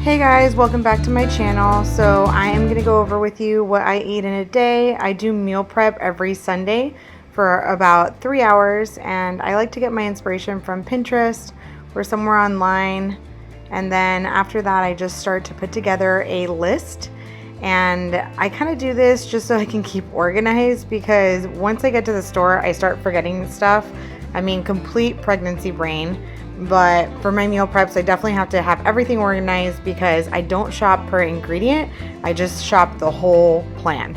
Hey guys, welcome back to my channel. So I am going to go over with you what I eat in a day. I do meal prep every Sunday for about 3 hours, and I like to get my inspiration from Pinterest or somewhere online. And then after that, I just start to put together a list. And I kind of do this just so I can keep organized, because once I get to the store, I start forgetting stuff. I mean, complete pregnancy brain. But for my meal preps, I definitely have to have everything organized because I don't shop per ingredient. I just shop the whole plan.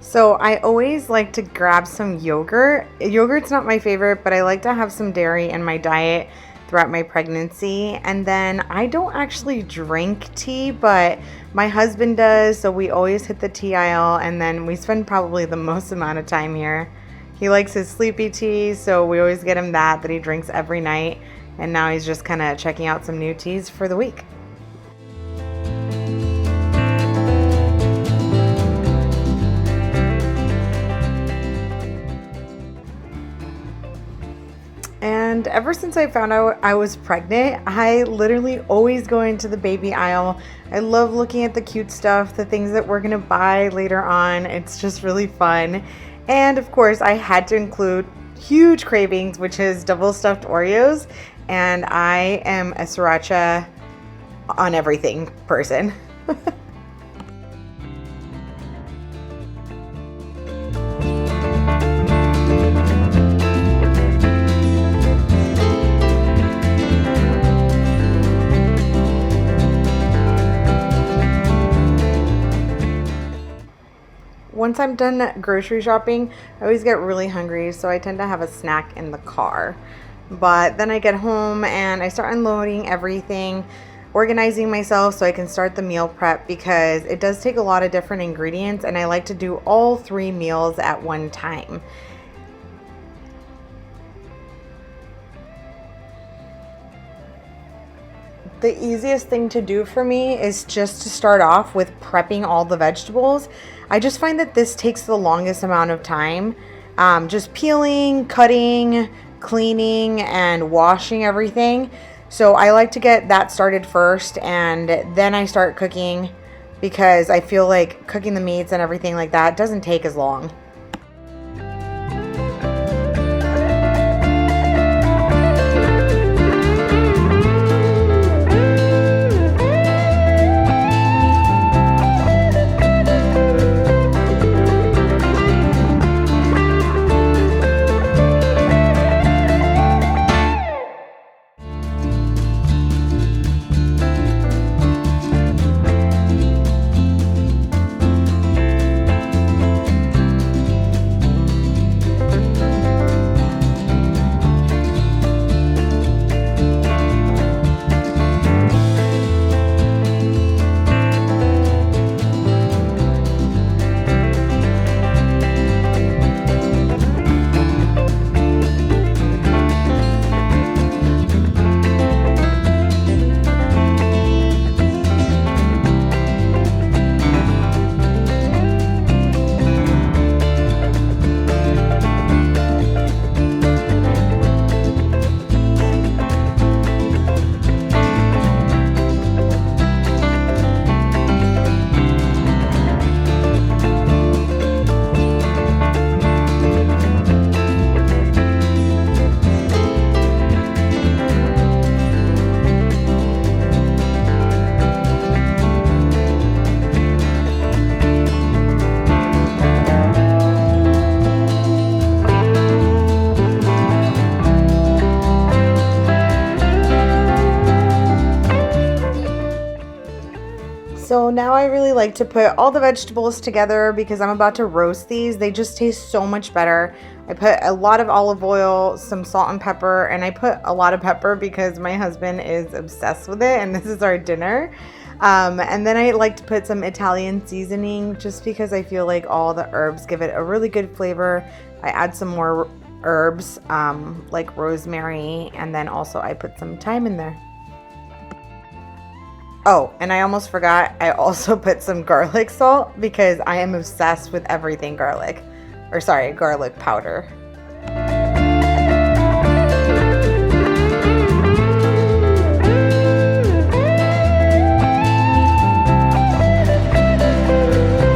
So I always like to grab some yogurt. Yogurt's not my favorite, but I like to have some dairy in my diet throughout my pregnancy. And then I don't actually drink tea, but my husband does, so we always hit the tea aisle, and then we spend probably the most amount of time here. He likes his sleepy tea, so we always get him that he drinks every night. And now he's just kind of checking out some new teas for the week. And ever since I found out I was pregnant, I literally always go into the baby aisle. I love looking at the cute stuff, the things that we're gonna buy later on. It's just really fun. And of course, I had to include huge cravings, which is double stuffed Oreos. And I am a sriracha on everything person. Once I'm done grocery shopping, I always get really hungry, so I tend to have a snack in the car. But then I get home and I start unloading everything, organizing myself so I can start the meal prep, because it does take a lot of different ingredients and I like to do all 3 meals at one time. The easiest thing to do for me is just to start off with prepping all the vegetables. I just find that this takes the longest amount of time. Just peeling, cutting, cleaning, and washing everything. So I like to get that started first, and then I start cooking, because I feel like cooking the meats and everything like that doesn't take as long. So now I really like to put all the vegetables together because I'm about to roast these. They just taste so much better. I put a lot of olive oil, some salt and pepper, and I put a lot of pepper because my husband is obsessed with it and this is our dinner. And then I like to put some Italian seasoning just because I feel like all the herbs give it a really good flavor. I add some more herbs like rosemary, and then also I put some thyme in there. Oh, and I almost forgot, I also put some garlic salt because I am obsessed with everything garlic. Or sorry, garlic powder.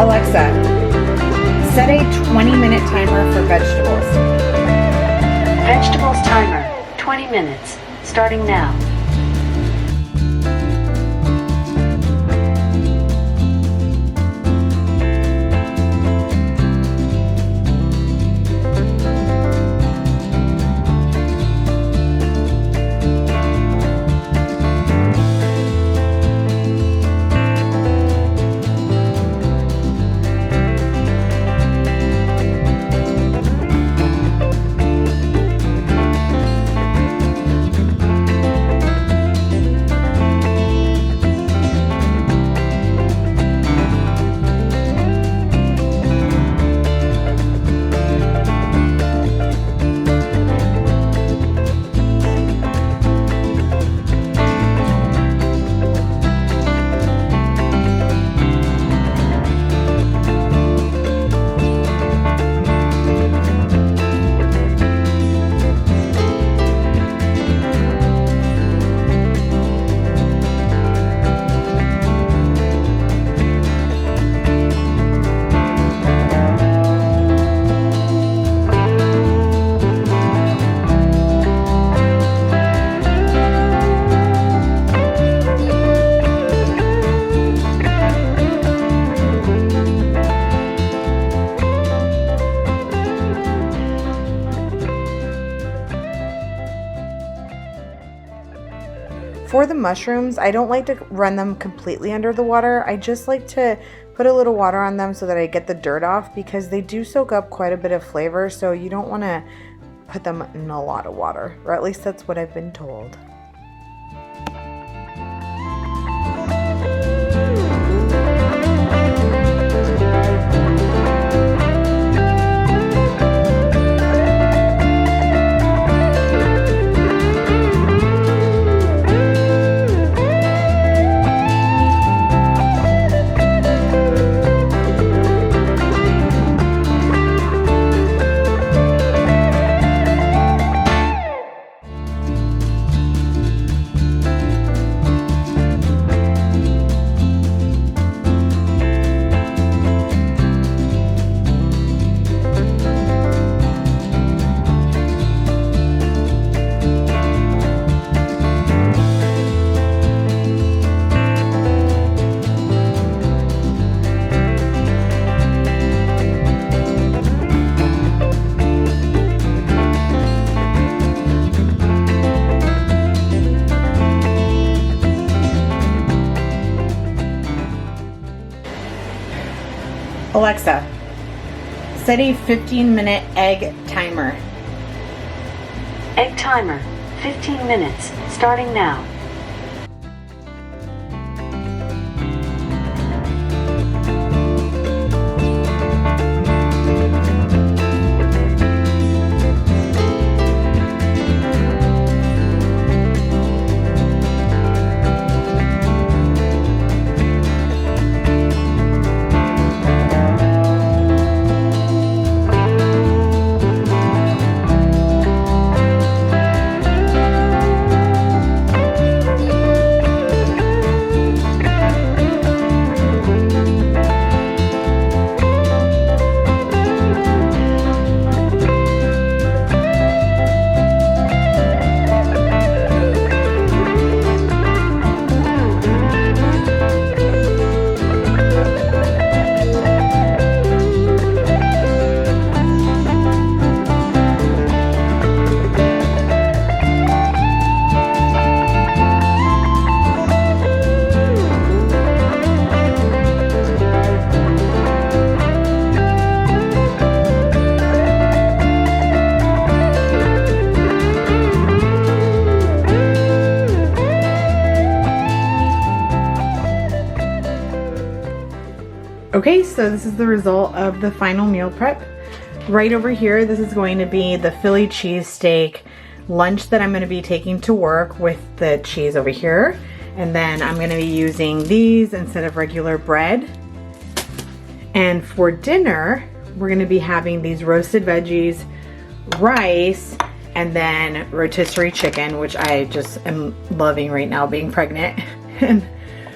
Alexa, set a 20-minute timer for vegetables. Vegetables timer, 20 minutes, starting now. For the mushrooms, I don't like to run them completely under the water. I just like to put a little water on them so that I get the dirt off because they do soak up quite a bit of flavor, so you don't want to put them in a lot of water, or at least that's what I've been told. Alexa, set a 15-minute egg timer. Egg timer, 15 minutes, starting now. Okay, so this is the result of the final meal prep. Right over here, this is going to be the Philly cheesesteak lunch that I'm going to be taking to work with the cheese over here. And then I'm going to be using these instead of regular bread. And for dinner, we're going to be having these roasted veggies, rice, and then rotisserie chicken, which I just am loving right now being pregnant. And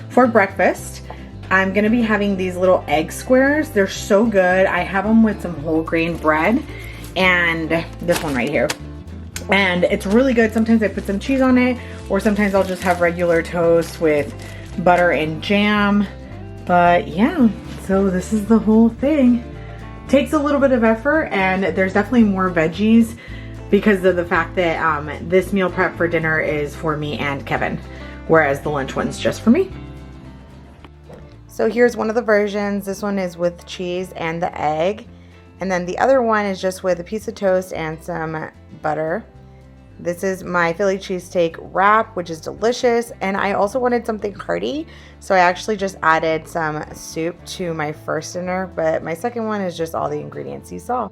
for breakfast, I'm gonna be having these little egg squares. They're so good. I have them with some whole grain bread and this one right here. And it's really good. Sometimes I put some cheese on it, or sometimes I'll just have regular toast with butter and jam. But yeah, so this is the whole thing. Takes a little bit of effort, and there's definitely more veggies because of the fact that this meal prep for dinner is for me and Kevin, whereas the lunch one's just for me. So here's one of the versions. This one is with cheese and the egg. And then the other one is just with a piece of toast and some butter. This is my Philly cheesesteak wrap, which is delicious. And I also wanted something hearty, so I actually just added some soup to my first dinner, but my second one is just all the ingredients you saw.